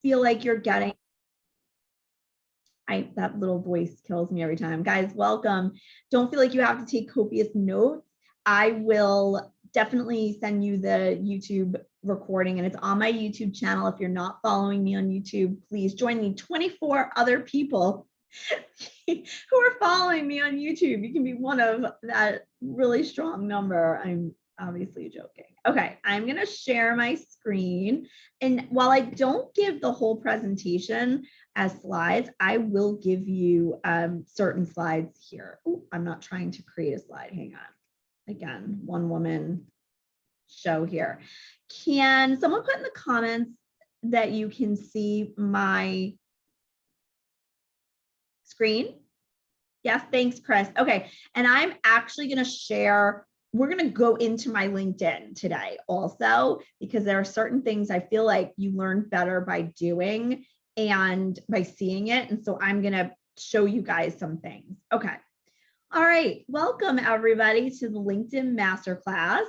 feel like you're getting, that little voice kills me every time. Guys, welcome. Don't feel like you have to take copious notes. I will definitely send you the YouTube recording, and it's on my YouTube channel. If you're not following me on YouTube, please join me. 24 other people who are following me on YouTube. You can be one of that really strong number. I'm obviously joking. Okay, I'm going to share my screen. And while I don't give the whole presentation as slides, I will give you certain slides here. Oh, I'm not trying to create a slide. Hang on. Again, one woman show here. Can someone put in the comments that you can see my screen? Yes, thanks, Chris. Okay, and I'm actually going to share, we're going to go into my LinkedIn today also, because there are certain things I feel like you learn better by doing and by seeing it. And so I'm going to show you guys some things. Okay. All right. Welcome everybody to the LinkedIn Masterclass.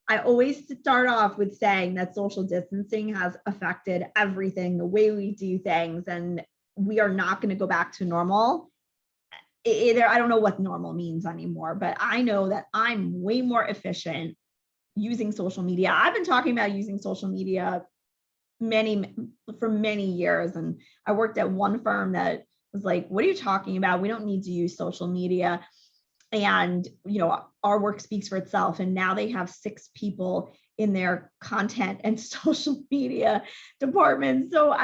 I always start off with saying that social distancing has affected everything, the way we do things, and we are not going to go back to normal. Either I don't know what normal means anymore, but I know that I'm way more efficient using social media. I've been talking about using social media for many years, and I worked at one firm that was like, what are you talking about? We don't need to use social media. And, you know, our work speaks for itself. And now they have 6 people in their content and social media department. So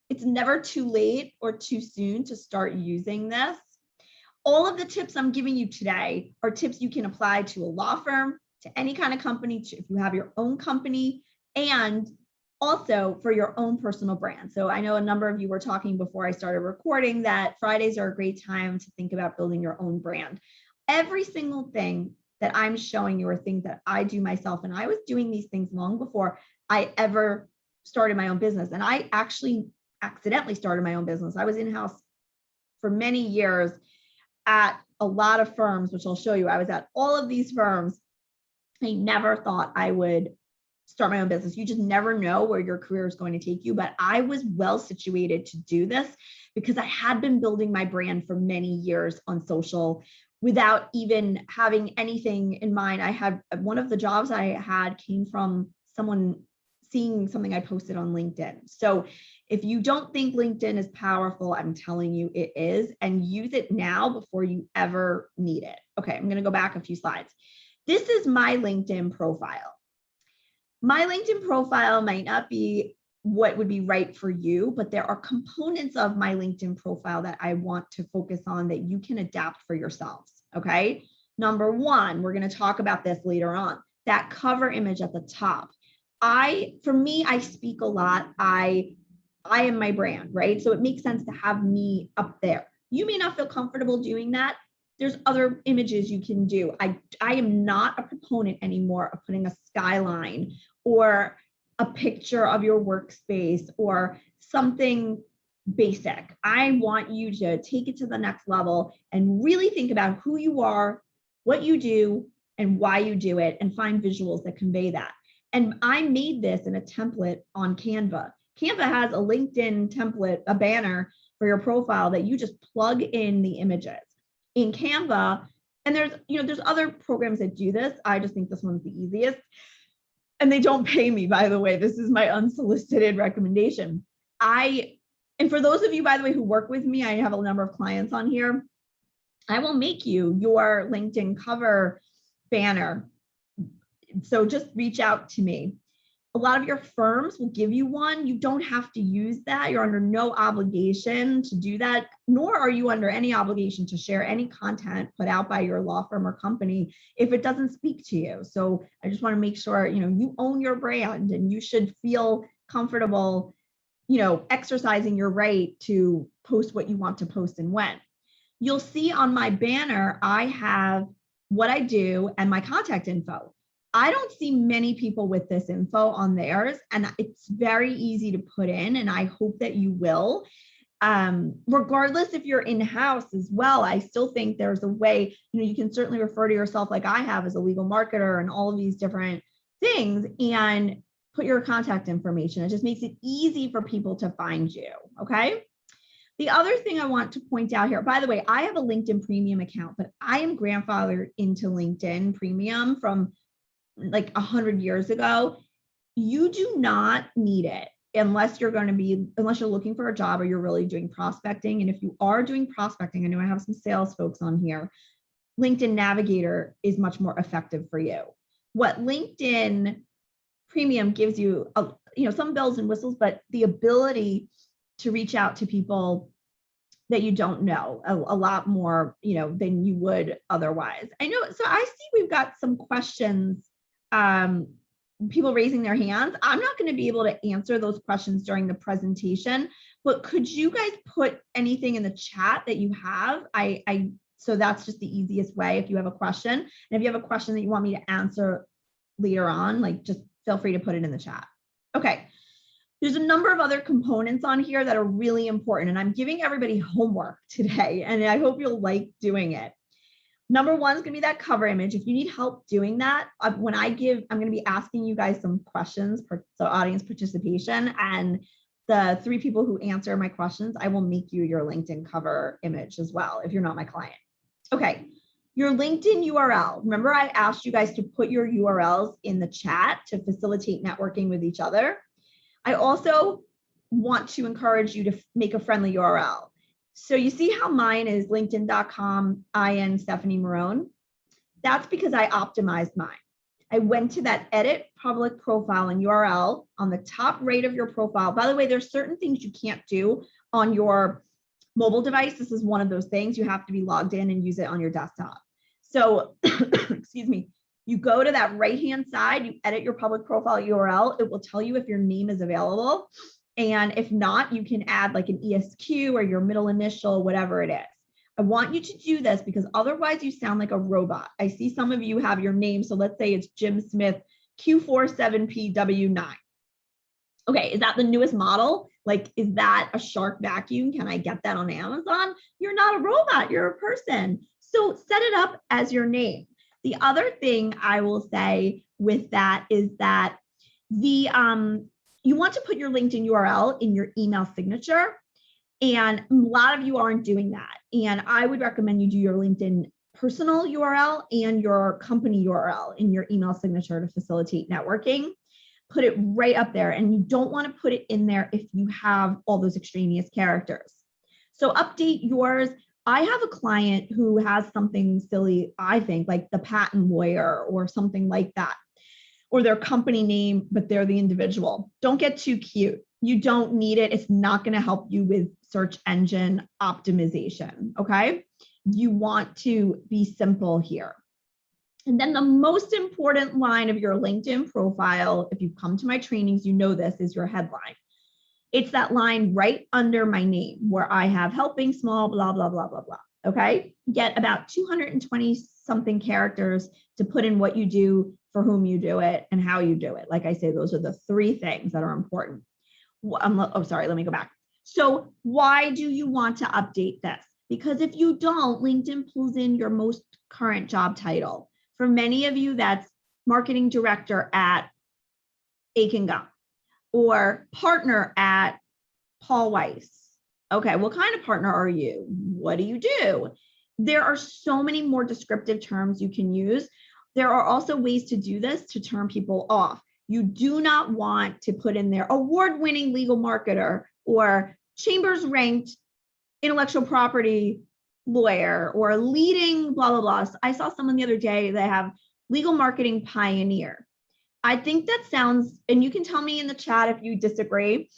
it's never too late or too soon to start using this. All of the tips I'm giving you today are tips you can apply to a law firm, to any kind of company, if you have your own company, and also for your own personal brand. So I know a number of you were talking before I started recording that Fridays are a great time to think about building your own brand. Every single thing that I'm showing you are things that I do myself, and I was doing these things long before I ever started my own business. And I actually accidentally started my own business. I was in-house for many years at a lot of firms, which I'll show you. I was at all of these firms. I never thought I would start my own business. You just never know where your career is going to take you. But I was well situated to do this because I had been building my brand for many years on social without even having anything in mind. I had one of the jobs I had came from someone seeing something I posted on LinkedIn. So if you don't think LinkedIn is powerful, I'm telling you it is, and use it now before you ever need it. Okay, I'm going to go back a few slides. This is my LinkedIn profile. My LinkedIn profile might not be what would be right for you, but there are components of my LinkedIn profile that I want to focus on that you can adapt for yourselves, okay? Number one, we're going to talk about this later on, that cover image at the top. For me, I speak a lot. I am my brand, right? So it makes sense to have me up there. You may not feel comfortable doing that. There's other images you can do. I am not a proponent anymore of putting a skyline or a picture of your workspace or something basic. I want you to take it to the next level and really think about who you are, what you do, and why you do it, and find visuals that convey that. And I made this in a template on Canva. Canva has a LinkedIn template, a banner for your profile that you just plug in the images in Canva. And there's other programs that do this. I just think this one's the easiest. And they don't pay me, by the way. This is my unsolicited recommendation. And for those of you, by the way, who work with me, I have a number of clients on here. I will make you your LinkedIn cover banner. So just reach out to me. A lot of your firms will give you one. You don't have to use that. You're under no obligation to do that, nor are you under any obligation to share any content put out by your law firm or company if it doesn't speak to you. So I just want to make sure, you own your brand, and you should feel comfortable, exercising your right to post what you want to post and when. You'll see on my banner, I have what I do and my contact info. I don't see many people with this info on theirs, and it's very easy to put in, and I hope that you will. Regardless if you're in-house as well, I still think there's a way, you can certainly refer to yourself like I have as a legal marketer and all of these different things. And put your contact information. It just makes it easy for people to find you, okay? The other thing I want to point out here, by the way, I have a LinkedIn Premium account, but I am grandfathered into LinkedIn Premium from like 100 years ago. You do not need it unless you're looking for a job or you're really doing prospecting. And if you are doing prospecting, I know I have some sales folks on here, LinkedIn Navigator is much more effective for you. What LinkedIn Premium gives you, some bells and whistles, but the ability to reach out to people that you don't know a lot more, than you would otherwise. I know. So I see we've got some questions, people raising their hands. I'm not going to be able to answer those questions during the presentation, but could you guys put anything in the chat that you have? So that's just the easiest way if you have a question. And if you have a question that you want me to answer later on, like just feel free to put it in the chat. Okay. There's a number of other components on here that are really important, and I'm giving everybody homework today, and I hope you'll like doing it. Number one is going to be that cover image. If you need help doing that, I'm going to be asking you guys some questions for so audience participation, and the 3 people who answer my questions, I will make you your LinkedIn cover image as well if you're not my client. Okay, your LinkedIn URL. Remember I asked you guys to put your URLs in the chat to facilitate networking with each other. I also want to encourage you to make a friendly URL. So you see how mine is linkedin.com, IN Stefanie Marrone? That's because I optimized mine. I went to that edit public profile and URL on the top right of your profile. By the way, there's certain things you can't do on your mobile device. This is one of those things. You have to be logged in and use it on your desktop. So, excuse me. You go to that right-hand side, you edit your public profile URL. It will tell you if your name is available. And if not, you can add like an ESQ or your middle initial, whatever it is. I want you to do this because otherwise you sound like a robot. I see some of you have your name. So let's say it's Jim Smith, Q47PW9. Okay, is that the newest model? Like, is that a shark vacuum? Can I get that on Amazon? You're not a robot, you're a person. So set it up as your name. The other thing I will say with that is that you want to put your LinkedIn URL in your email signature. And a lot of you aren't doing that. And I would recommend you do your LinkedIn personal URL and your company URL in your email signature to facilitate networking. Put it right up there. And you don't want to put it in there if you have all those extraneous characters. So update yours. I have a client who has something silly, I think, like the patent lawyer or something like that, or their company name, but they're the individual. Don't get too cute. You don't need it. It's not going to help you with search engine optimization, okay? You want to be simple here. And then the most important line of your LinkedIn profile, if you've come to my trainings, you know this, is your headline. It's that line right under my name where I have helping small, blah, blah, blah, blah, blah. Okay. Get about 220 something characters to put in what you do, for whom you do it, and how you do it. Like I say, those are the 3 things that are important. Oh, sorry, let me go back. So why do you want to update this? Because if you don't, LinkedIn pulls in your most current job title. For many of you, that's marketing director at Aiken Gum, or partner at Paul Weiss. Okay, what kind of partner are you? What do you do? There are so many more descriptive terms you can use. There are also ways to do this to turn people off. You do not want to put in there award-winning legal marketer or Chambers ranked intellectual property lawyer or leading blah, blah, blah. So I saw someone the other day, they have legal marketing pioneer. I think that sounds, and you can tell me in the chat if you disagree,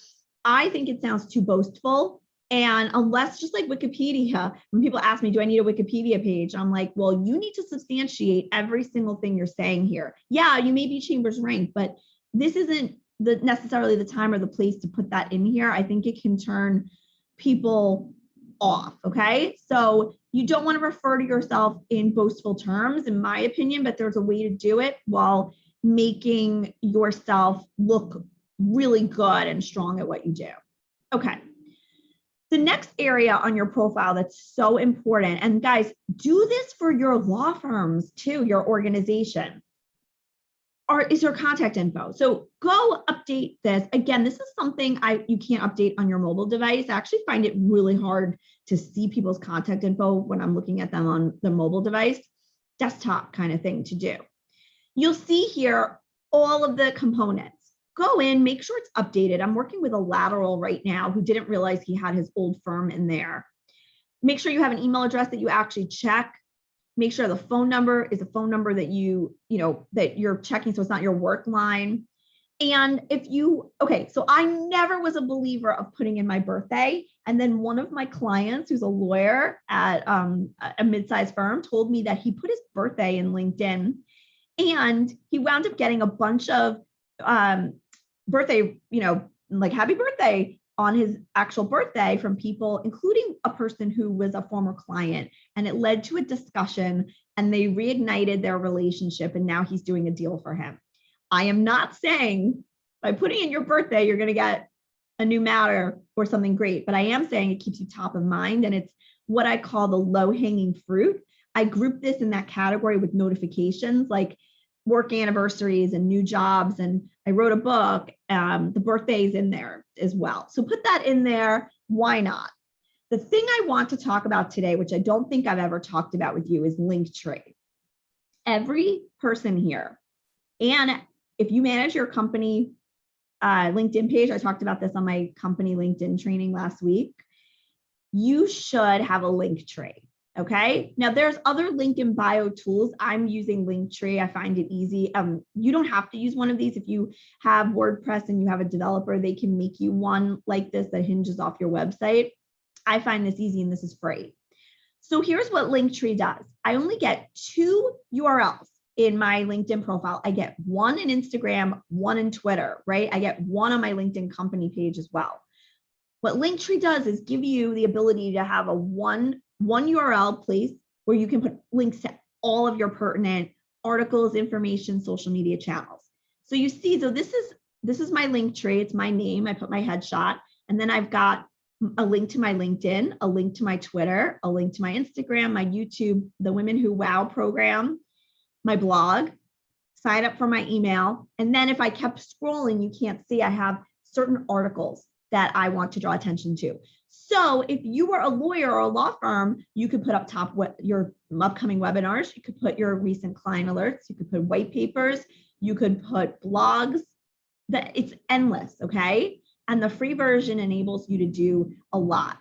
I think it sounds too boastful. And unless, just like Wikipedia, when people ask me, do I need a Wikipedia page? I'm like, well, you need to substantiate every single thing you're saying here. Yeah, you may be Chambers ranked, but this isn't necessarily the time or the place to put that in here. I think it can turn people off, okay? So you don't want to refer to yourself in boastful terms, in my opinion, but there's a way to do it while making yourself look really good and strong at what you do. Okay. The next area on your profile that's so important, and guys, do this for your law firms too, your organization. is your contact info. So go update this. Again, this is something you can't update on your mobile device. I actually find it really hard to see people's contact info when I'm looking at them on the mobile device, desktop kind of thing to do. You'll see here all of the components. Go in, make sure it's updated. I'm working with a lateral right now who didn't realize he had his old firm in there. Make sure you have an email address that you actually check. Make sure the phone number is a phone number that that you're checking, so it's not your work line. And so I never was a believer of putting in my birthday. And then one of my clients who's a lawyer at a mid-sized firm told me that he put his birthday in LinkedIn and he wound up getting a bunch of birthday, like happy birthday on his actual birthday from people, including a person who was a former client. And it led to a discussion and they reignited their relationship. And now he's doing a deal for him. I am not saying by putting in your birthday, you're going to get a new matter or something great, but I am saying it keeps you top of mind. And it's what I call the low hanging fruit. I group this in that category with notifications like work anniversaries and new jobs. And I wrote a book, the birthday's in there as well. So put that in there. Why not? The thing I want to talk about today, which I don't think I've ever talked about with you, is Linktree. Every person here, and if you manage your company LinkedIn page, I talked about this on my company LinkedIn training last week, you should have a Linktree. Okay. Now there's other link in bio tools. I'm using Linktree. I find it easy. You don't have to use one of these. If you have WordPress and you have a developer, they can make you one like this that hinges off your website. I find this easy and this is free. So here's what Linktree does. I only get 2 URLs in my LinkedIn profile. I get one in Instagram, one in Twitter, right? I get one on my LinkedIn company page as well. What Linktree does is give you the ability to have a one URL place where you can put links to all of your pertinent articles, information, social media channels. So you see, so this is my Linktree. It's my name. I put my headshot, and then I've got a link to my LinkedIn, a link to my Twitter, a link to my Instagram, my YouTube, the Women Who Wow program, my blog, sign up for my email. And then if I kept scrolling, you can't see, I have certain articles that I want to draw attention to. So if you were a lawyer or a law firm, you could put up top your upcoming webinars, you could put your recent client alerts, you could put white papers, you could put blogs, it's endless, okay? And the free version enables you to do a lot.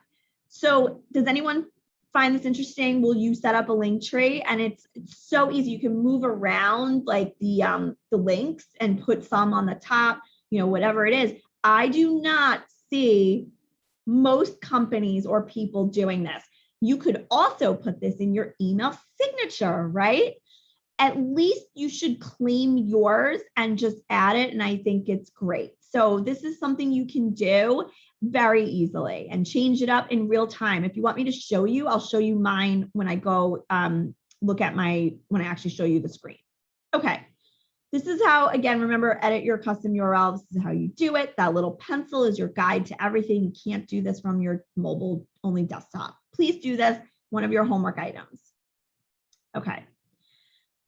So does anyone find this interesting? Will you set up a Linktree? And it's so easy. You can move around like the links and put some on the top, whatever it is. I do not see most companies or people doing this. You could also put this in your email signature, right? At least you should claim yours and just add it. And I think it's great. So this is something you can do very easily and change it up in real time. If you want me to show you, I'll show you mine when I go look at when I actually show you the screen. Okay. This is how, again, remember, edit your custom URL. This is how you do it. That little pencil is your guide to everything. You can't do this from your mobile only desktop. Please do this, one of your homework items. Okay.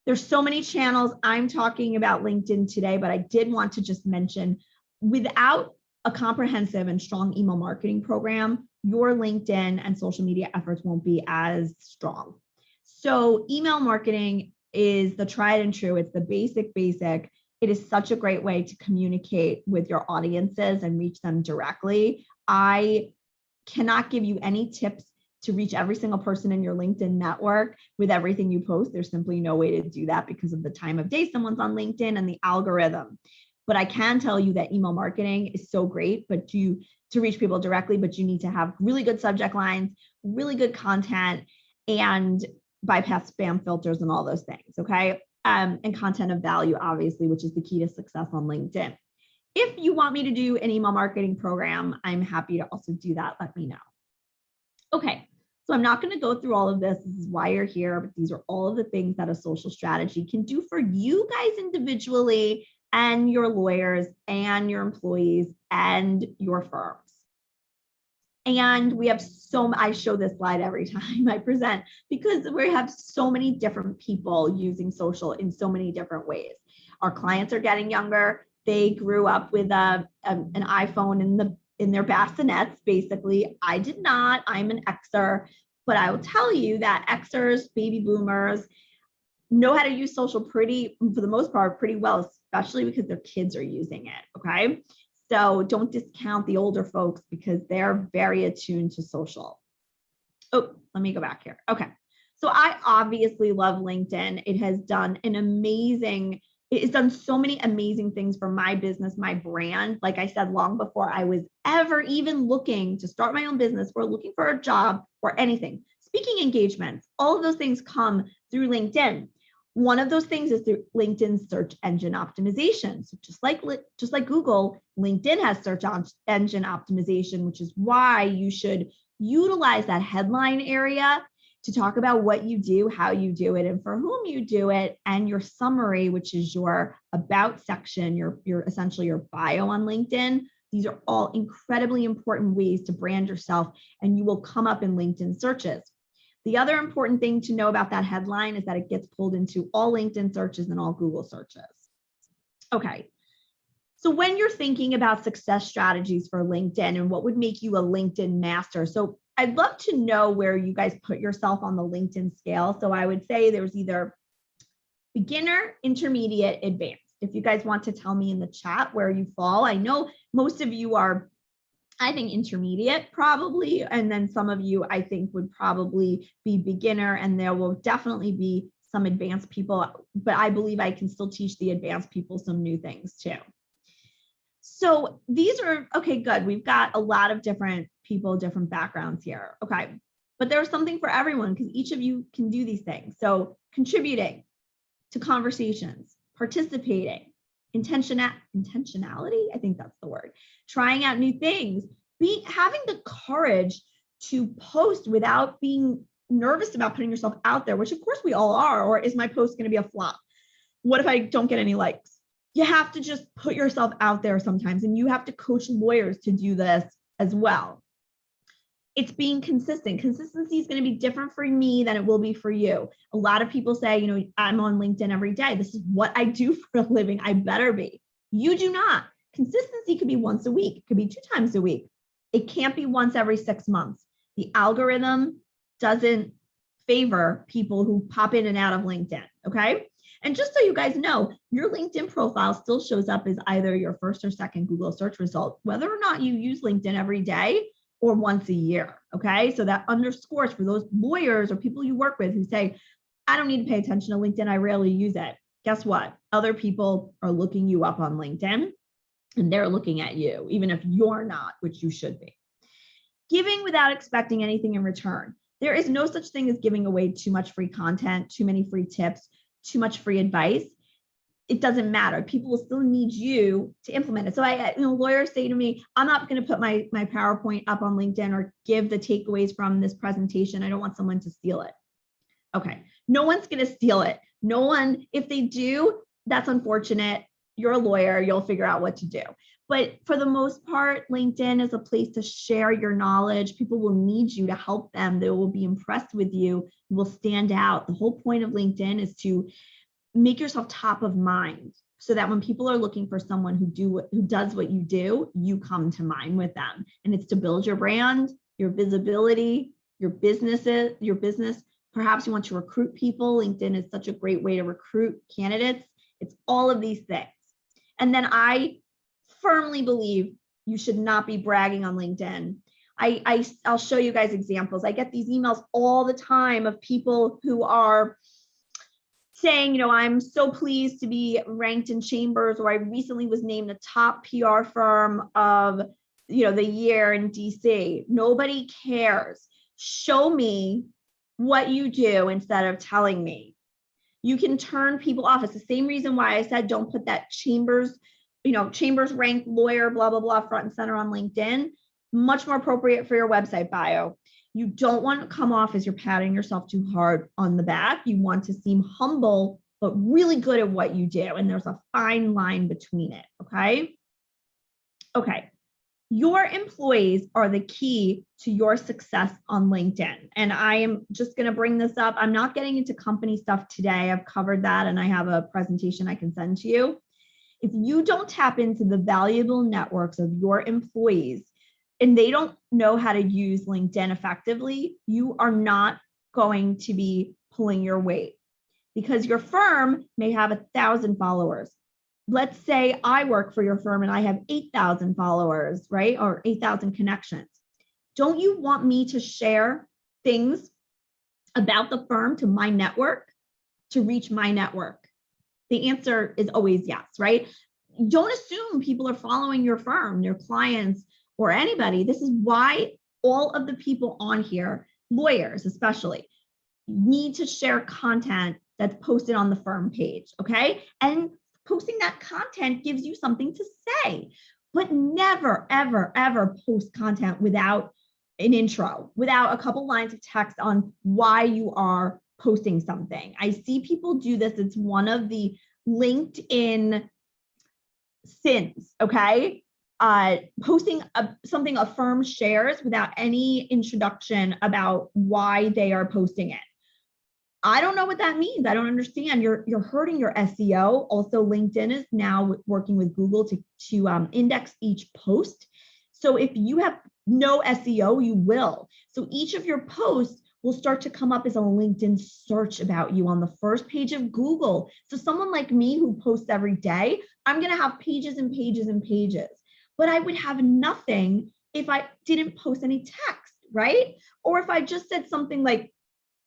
There's so many channels. I'm talking about LinkedIn today, but I did want to just mention, without a comprehensive and strong email marketing program, your LinkedIn and social media efforts won't be as strong. So email marketing is the tried and true. It's the basic. It is such a great way to communicate with your audiences and reach them directly. I cannot give you any tips to reach every single person in your LinkedIn network with everything you post. There's simply no way to do that because of the time of day someone's on LinkedIn and the algorithm. But I can tell you that email marketing is so great, to reach people directly, but you need to have really good subject lines, really good content, and bypass spam filters and all those things, okay? And content of value, obviously, which is the key to success on LinkedIn. If you want me to do an email marketing program, I'm happy to also do that. Let me know. Okay, so I'm not going to go through all of this. This is why you're here, but these are all of the things that a social strategy can do for you guys individually and your lawyers and your employees and your firms. And we have I show this slide every time I present because we have so many different people using social in so many different ways. Our clients are getting younger. They grew up with an iPhone in their bassinets, basically. I did not. I'm an Xer, but I will tell you that Xers, baby boomers, know how to use social for the most part, pretty well, especially because their kids are using it, okay? So don't discount the older folks because they're very attuned to social. Oh, let me go back here. Okay. So I obviously love LinkedIn. It has done it's done so many amazing things for my business, my brand. Like I said, long before I was ever even looking to start my own business or looking for a job or anything. Speaking engagements, all of those things come through LinkedIn. One of those things is through LinkedIn search engine optimization. So just like Google, LinkedIn has search engine optimization, which is why you should utilize that headline area to talk about what you do, how you do it, and for whom you do it, and your summary, which is your about section, your essentially your bio on LinkedIn. These are all incredibly important ways to brand yourself, and you will come up in LinkedIn searches. The other important thing to know about that headline is that it gets pulled into all LinkedIn searches and all Google searches. Okay. So when you're thinking about success strategies for LinkedIn and what would make you a LinkedIn master, so I'd love to know where you guys put yourself on the LinkedIn scale. So I would say there's either beginner, intermediate, advanced. If you guys want to tell me in the chat where you fall, I know most of you are, I think, intermediate probably, and then some of you I think would probably be beginner, and there will definitely be some advanced people, but I believe I can still teach the advanced people some new things too. So these are, okay, good. We've got a lot of different people, different backgrounds here. Okay. But there's something for everyone because each of you can do these things. So contributing to conversations, participating, intentionality, I think that's the word, trying out new things, having the courage to post without being nervous about putting yourself out there, which of course we all are, or is my post going to be a flop? What if I don't get any likes? You have to just put yourself out there sometimes, and you have to coach lawyers to do this as well. It's being consistent. Consistency is going to be different for me than it will be for you. A lot of people say, you know, I'm on LinkedIn every day. This is what I do for a living. I better be. You do not. Consistency could be once a week. It could be 2 times a week. It can't be once every 6 months. The algorithm doesn't favor people who pop in and out of LinkedIn, okay? And just so you guys know, your LinkedIn profile still shows up as either your first or second Google search result, whether or not you use LinkedIn every day or once a year, okay? So that underscores for those lawyers or people you work with who say, I don't need to pay attention to LinkedIn, I rarely use it. Guess what? Other people are looking you up on LinkedIn and they're looking at you, even if you're not, which you should be. Giving without expecting anything in return. There is no such thing as giving away too much free content, too many free tips, too much free advice. It doesn't matter. People will still need you to implement it. So lawyers say to me, I'm not going to put my PowerPoint up on LinkedIn or give the takeaways from this presentation. I don't want someone to steal it. Okay. No one's going to steal it. No one, if they do, that's unfortunate. You're a lawyer, you'll figure out what to do. But for the most part, LinkedIn is a place to share your knowledge. People will need you to help them. They will be impressed with you. You will stand out. The whole point of LinkedIn is to make yourself top of mind so that when people are looking for someone who does what you do, you come to mind with them. And it's to build your brand, your visibility, your business. Perhaps you want to recruit people. LinkedIn is such a great way to recruit candidates. It's all of these things. And then I firmly believe you should not be bragging on LinkedIn. I'll show you guys examples. I get these emails all the time of people who are saying, I'm so pleased to be ranked in Chambers, or I recently was named the top PR firm of, the year in DC. Nobody cares. Show me what you do instead of telling me. You can turn people off. It's the same reason why I said don't put that Chambers ranked lawyer, blah, blah, blah, front and center on LinkedIn. Much more appropriate for your website bio. You don't want to come off as you're patting yourself too hard on the back. You want to seem humble, but really good at what you do. And there's a fine line between it, okay? Okay, Your employees are the key to your success on LinkedIn. And I am just going to bring this up. I'm not getting into company stuff today. I've covered that and I have a presentation I can send to you. If you don't tap into the valuable networks of your employees and they don't know how to use LinkedIn effectively, you are not going to be pulling your weight because your firm may have 1,000 followers. Let's say I work for your firm and I have 8,000 followers, right? Or 8,000 connections. Don't you want me to share things about the firm to my network to reach my network? The answer is always yes, right? Don't assume people are following your firm, your clients, or anybody. This is why all of the people on here, lawyers especially, need to share content that's posted on the firm page, okay? And posting that content gives you something to say, but never, ever, ever post content without an intro, without a couple lines of text on why you are posting something. I see people do this. It's one of the LinkedIn sins, okay? Posting something a firm shares without any introduction about why they are posting it. I don't know what that means. I don't understand. You're hurting your SEO. Also, LinkedIn is now working with Google to index each post. So if you have no SEO, you will. So each of your posts will start to come up as a LinkedIn search about you on the first page of Google. So someone like me who posts every day, I'm going to have pages and pages and pages, but I would have nothing if I didn't post any text, right? Or if I just said something like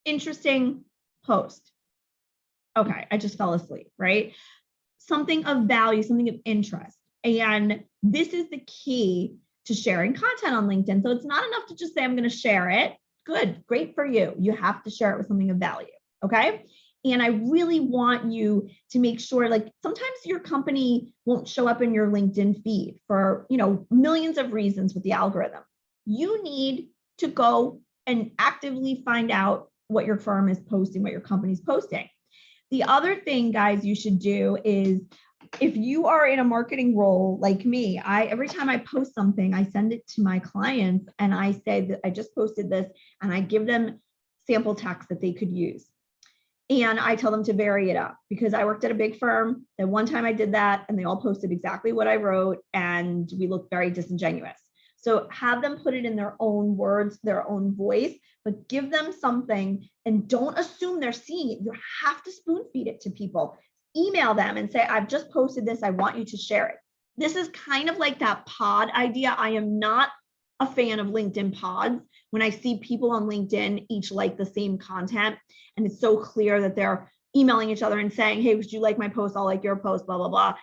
interesting post. Okay, I just fell asleep, right? Something of value, something of interest. And this is the key to sharing content on LinkedIn. So it's not enough to just say, I'm going to share it. Good, great for you. You have to share it with something of value, okay? And I really want you to make sure, like sometimes your company won't show up in your LinkedIn feed for, millions of reasons with the algorithm. You need to go and actively find out what your firm is posting, what your company's posting. The other thing, guys, you should do is if you are in a marketing role like me, every time I post something, I send it to my clients and I say that I just posted this and I give them sample text that they could use. And I tell them to vary it up because I worked at a big firm. And one time I did that and they all posted exactly what I wrote and we looked very disingenuous. So have them put it in their own words, their own voice, but give them something and don't assume they're seeing it. You have to spoon feed it to people. Email them and say, I've just posted this. I want you to share it. This is kind of like that pod idea. I am not a fan of LinkedIn pods. When I see people on LinkedIn each like the same content and it's so clear that they're emailing each other and saying, hey, would you like my post? I'll like your post, blah, blah, blah.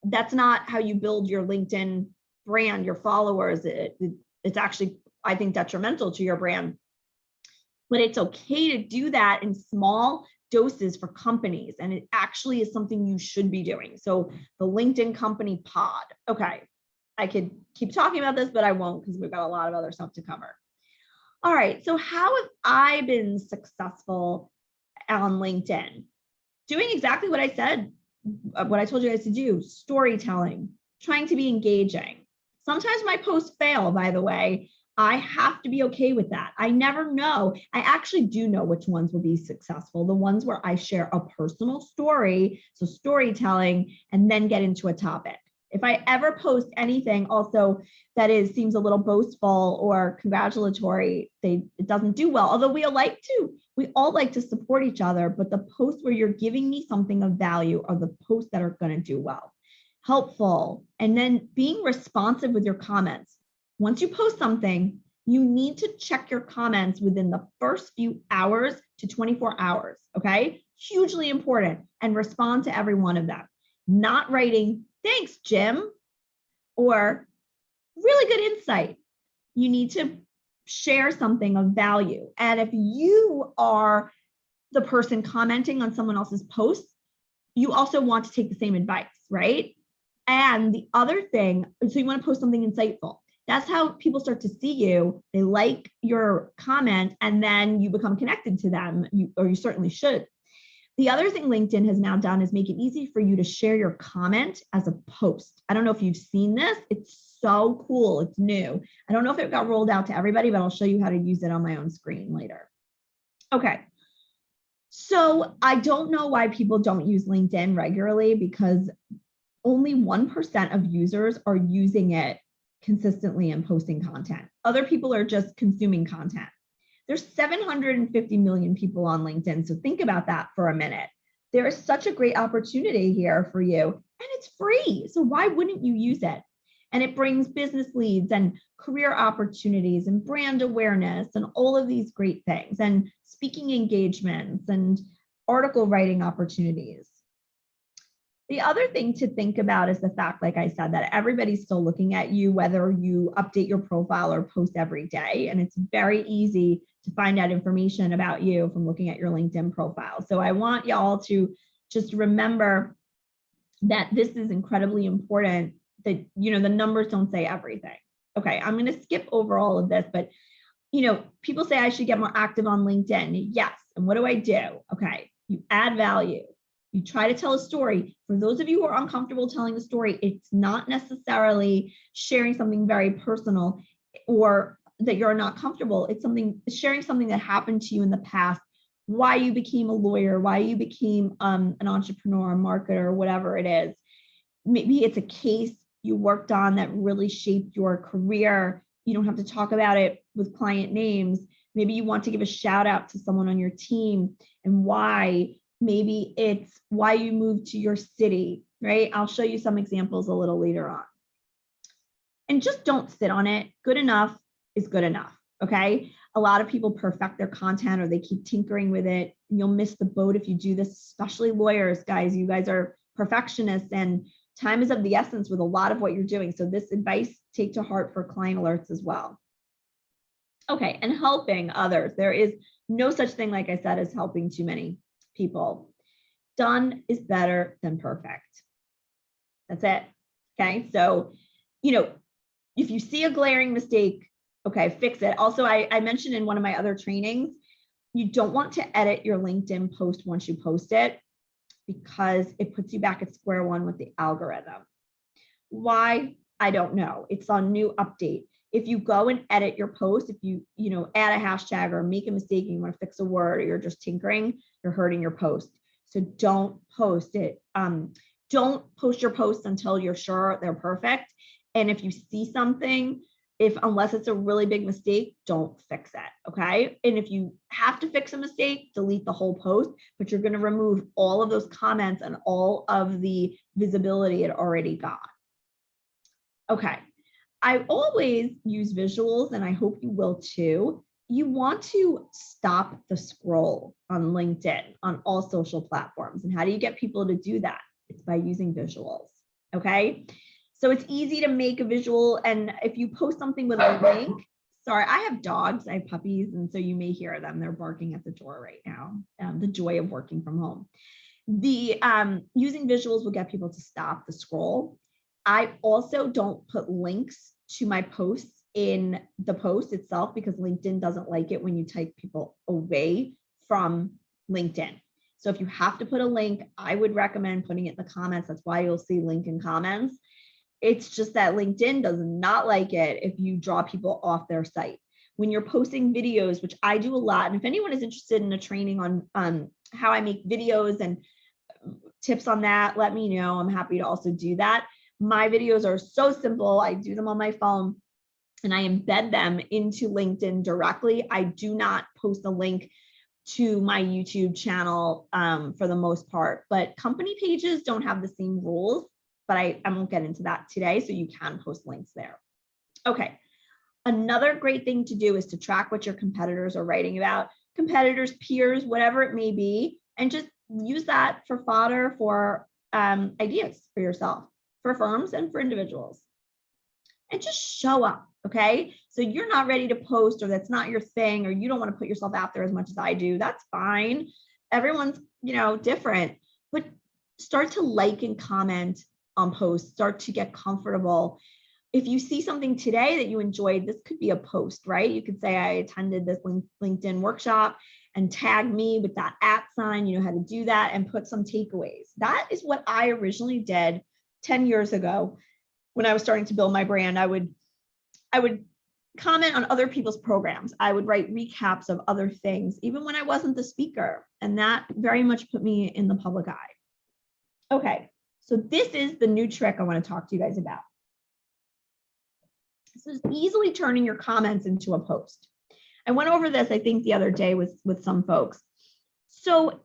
That's not how you build your LinkedIn brand, your followers. It's actually, I think, detrimental to your brand. But it's okay to do that in small doses for companies. And it actually is something you should be doing. So the LinkedIn company pod. Okay, I could keep talking about this, but I won't because we've got a lot of other stuff to cover. All right, so how have I been successful on LinkedIn? Doing exactly what I said, what I told you guys to do, storytelling, trying to be engaging. Sometimes my posts fail, by the way. I have to be okay with that. I never know. I actually do know which ones will be successful. The ones where I share a personal story, so storytelling, and then get into a topic. If I ever post anything also that seems a little boastful or congratulatory, it doesn't do well. Although we all like to support each other, but the posts where you're giving me something of value are the posts that are going to do well. Helpful, and then being responsive with your comments. Once you post something, you need to check your comments within the first few hours to 24 hours, okay? Hugely important, and respond to every one of them. Not writing, thanks, Jim, or really good insight. You need to share something of value. And if you are the person commenting on someone else's post, you also want to take the same advice, right? And the other thing, so you want to post something insightful. That's how people start to see you. They like your comment and then you become connected to them, or you certainly should. The other thing LinkedIn has now done is make it easy for you to share your comment as a post. I don't know if you've seen this. It's so cool. It's new. I don't know if it got rolled out to everybody, but I'll show you how to use it on my own screen later. Okay. So I don't know why people don't use LinkedIn regularly, because only 1% of users are using it consistently and posting content. Other people are just consuming content. There's 750 million people on LinkedIn. So think about that for a minute. There is such a great opportunity here for you, and it's free. So why wouldn't you use it? And it brings business leads and career opportunities and brand awareness and all of these great things, and speaking engagements and article writing opportunities. The other thing to think about is the fact, like I said, that everybody's still looking at you, whether you update your profile or post every day. And it's very easy to find out information about you from looking at your LinkedIn profile. So I want y'all to just remember that this is incredibly important, that, you know, the numbers don't say everything. Okay, I'm going to skip over all of this, but, you know, people say I should get more active on LinkedIn. Yes. And what do I do? Okay, you add value. You try to tell a story. For those of you who are uncomfortable telling a story, it's not necessarily sharing something very personal or that you're not comfortable. It's sharing something that happened to you in the past, why you became a lawyer, why you became an entrepreneur, a marketer, whatever it is. Maybe it's a case you worked on that really shaped your career. You don't have to talk about it with client names. Maybe you want to give a shout out to someone on your team and why. Maybe it's why you moved to your city, right? I'll show you some examples a little later on. And just don't sit on it. Good enough is good enough, okay? A lot of people perfect their content or they keep tinkering with it. You'll miss the boat if you do this, especially lawyers, guys. You guys are perfectionists and time is of the essence with a lot of what you're doing. So this advice, take to heart for client alerts as well. Okay, and helping others. There is no such thing, like I said, as helping too many people. Done is better than perfect. That's it. Okay. So, you know, if you see a glaring mistake, okay, fix it. Also, I mentioned in one of my other trainings, you don't want to edit your LinkedIn post once you post it, because it puts you back at square one with the algorithm. Why? I don't know. It's on new update. If you go and edit your post, if you add a hashtag or make a mistake and you want to fix a word or you're just tinkering, you're hurting your post. So don't post it. Don't post your posts until you're sure they're perfect. And if you see something, unless it's a really big mistake, don't fix it, okay? And if you have to fix a mistake, delete the whole post, but you're going to remove all of those comments and all of the visibility it already got. Okay. I always use visuals, and I hope you will too. You want to stop the scroll on LinkedIn, on all social platforms. And how do you get people to do that? It's by using visuals, okay? So it's easy to make a visual, and if you post something with a link, sorry, I have dogs, I have puppies, and so you may hear them. They're barking at the door right now, the joy of working from home. Using visuals will get people to stop the scroll. I also don't put links to my posts in the post itself, because LinkedIn doesn't like it when you take people away from LinkedIn. So if you have to put a link, I would recommend putting it in the comments. That's why you'll see link in comments. It's just that LinkedIn does not like it if you draw people off their site. When you're posting videos, which I do a lot, and if anyone is interested in a training on how I make videos and tips on that, let me know. I'm happy to also do that. My videos are so simple. I do them on my phone and I embed them into LinkedIn directly. I do not post a link to my YouTube channel for the most part, but company pages don't have the same rules, but I won't get into that today. So you can post links there. Okay. Another great thing to do is to track what your competitors are writing about, competitors, peers, whatever it may be, and just use that for fodder for ideas for yourself, for firms and for individuals. And just show up, okay? So you're not ready to post, or that's not your thing, or you don't want to put yourself out there as much as I do. That's fine. Everyone's, different, but start to like and comment on posts, start to get comfortable. If you see something today that you enjoyed, this could be a post, right? You could say, I attended this LinkedIn workshop and tag me with that @sign, you know how to do that, and put some takeaways. That is what I originally did 10 years ago when I was starting to build my brand. I would comment on other people's programs. I would write recaps of other things, even when I wasn't the speaker. And that very much put me in the public eye. Okay, so this is the new trick I want to talk to you guys about. This is easily turning your comments into a post. I went over this, I think, the other day with some folks. So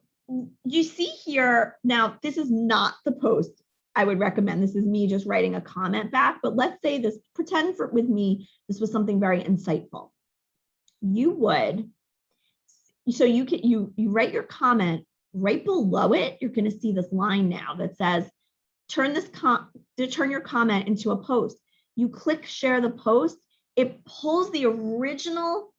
you see here, now this is not the post I would recommend. This is me just writing a comment back, but let's say this, pretend with me, this was something very insightful. You would, so you write your comment, right below it, you're going to see this line now that says, turn your comment into a post. You click share the post, it pulls the original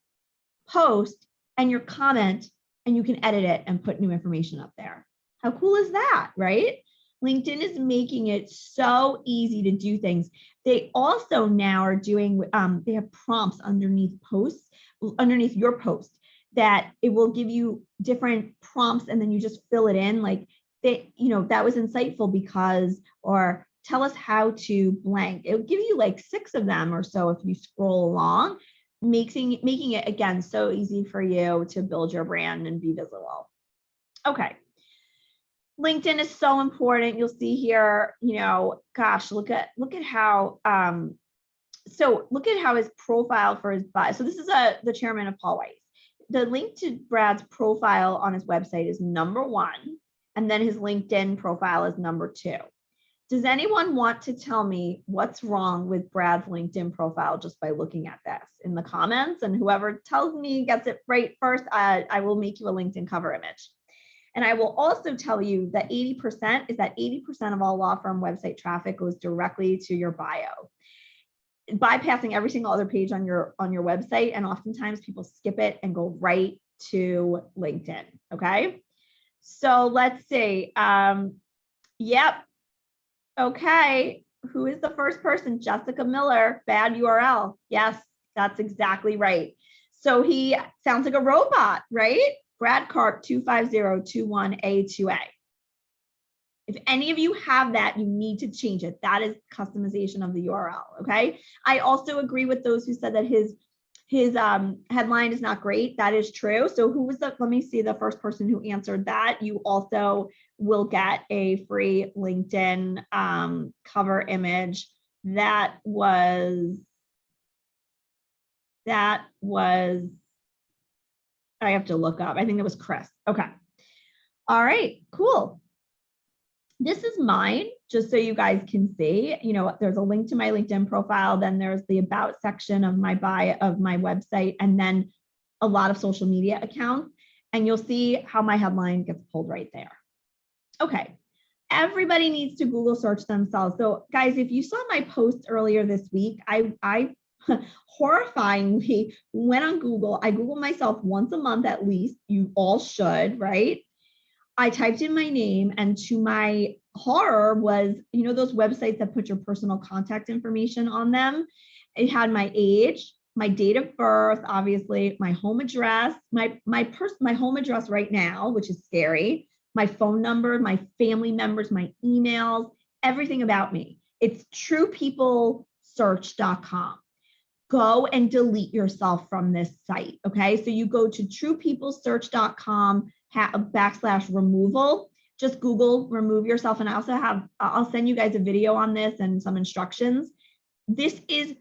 post and your comment, and you can edit it and put new information up there. How cool is that, right? LinkedIn is making it so easy to do things. They also now are doing, they have prompts underneath posts, underneath your post, that it will give you different prompts and then you just fill it in. Like, they, you know, that was insightful because, or tell us how to blank. It'll give you like 6 of them or so if you scroll along, making it, again, so easy for you to build your brand and be visible. Okay. LinkedIn is so important. You'll see here, you know, gosh, look at how, so look at how his profile for his bio. So this is the chairman of Paul Weiss. The link to Brad's profile on his website is #1, and then his LinkedIn profile is #2. Does anyone want to tell me what's wrong with Brad's LinkedIn profile just by looking at this in the comments? And whoever tells me gets it right first, I will make you a LinkedIn cover image. And I will also tell you that 80% of all law firm website traffic goes directly to your bio, bypassing every single other page on your website. And oftentimes people skip it and go right to LinkedIn. Okay. So let's see. Yep. Okay. Who is the first person? Jessica Miller, bad URL. Yes, that's exactly right. So he sounds like a robot, right? Brad Karp 25021A2A. If any of you have that, you need to change it. That is customization of the URL, okay? I also agree with those who said that his headline is not great. That is true. So who was let me see the first person who answered that. You also will get a free LinkedIn cover image. That was, I have to look up. I think it was Chris. Okay. All right, cool. This is mine, just so you guys can see. You know, there's a link to my LinkedIn profile, then there's the about section of my bio of my website, and then a lot of social media accounts. And you'll see how my headline gets pulled right there. Okay. Everybody needs to Google search themselves. So guys, if you saw my post earlier this week, I horrifyingly went on Google. I Google myself once a month at least. You all should, right? I typed in my name, and to my horror was, you know, those websites that put your personal contact information on them. It had my age, my date of birth, obviously, my home address, my home address right now, which is scary, my phone number, my family members, my emails, everything about me. It's truepeoplesearch.com. Go and delete yourself from this site, okay? So you go to truepeoplesearch.com /removal. Just Google remove yourself. And I also have, I'll send you guys a video on this and some instructions. This is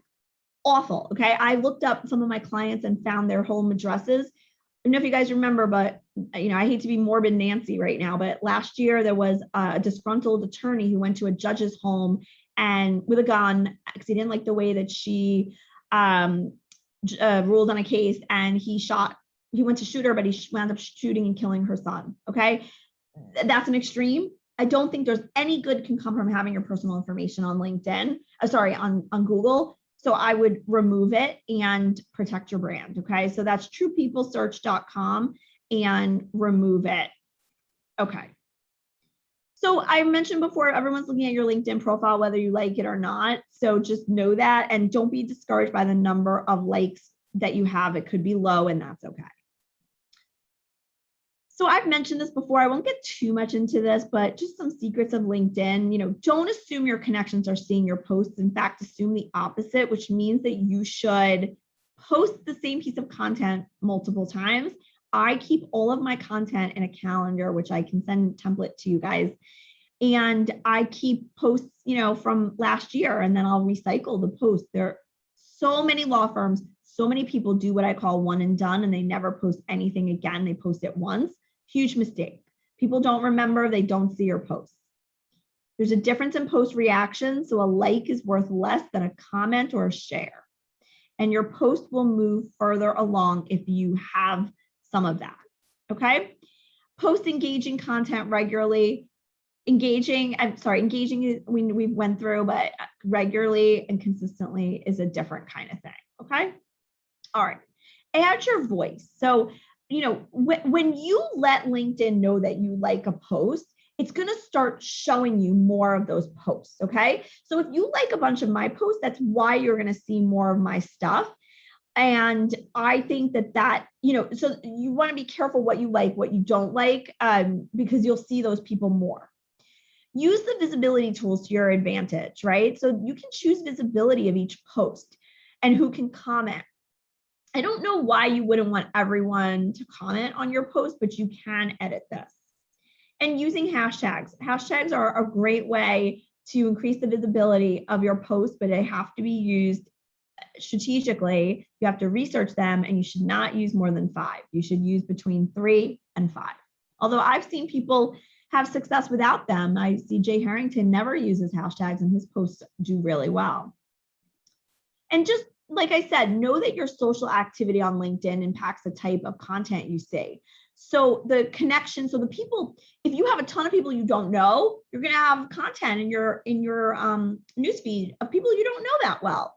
awful, okay? I looked up some of my clients and found their home addresses. I don't know if you guys remember, but you know, I hate to be morbid Nancy right now, but last year there was a disgruntled attorney who went to a judge's home and with a gun, because he didn't like the way that she ruled on a case, and he went to shoot her, but he wound up shooting and killing her son. Okay. That's an extreme. I don't think there's any good can come from having your personal information on LinkedIn, on Google. So I would remove it and protect your brand. Okay. So that's truepeoplesearch.com and remove it. Okay. So I mentioned before, everyone's looking at your LinkedIn profile, whether you like it or not. So just know that, and don't be discouraged by the number of likes that you have. It could be low, and that's okay. So I've mentioned this before. I won't get too much into this, but just some secrets of LinkedIn. Don't assume your connections are seeing your posts. In fact, assume the opposite, which means that you should post the same piece of content multiple times. I keep all of my content in a calendar, which I can send a template to you guys. And I keep posts, from last year, and then I'll recycle the post. There are so many law firms, so many people do what I call one and done, and they never post anything again. They post it once. Huge mistake. People don't remember, they don't see your posts. There's a difference in post reaction. So a like is worth less than a comment or a share. And your post will move further along if you have some of that. Okay. Post engaging content regularly. Engaging is we went through, but regularly and consistently is a different kind of thing. Okay. All right. Add your voice. So, when you let LinkedIn know that you like a post, it's going to start showing you more of those posts. Okay. So if you like a bunch of my posts, that's why you're going to see more of my stuff. And I think that, so you want to be careful what you like, what you don't like, because you'll see those people more. Use the visibility tools to your advantage, right? So you can choose visibility of each post and who can comment. I don't know why you wouldn't want everyone to comment on your post, but you can edit this. And using hashtags. Hashtags are a great way to increase the visibility of your post, but they have to be used strategically. You have to research them, and you should not use more than 5. You should use between 3 and 5. Although I've seen people have success without them. I see Jay Harrington never uses hashtags, and his posts do really well. And just like I said, know that your social activity on LinkedIn impacts the type of content you see. So the connection, so the people, if you have a ton of people you don't know, you're going to have content in your newsfeed of people you don't know that well.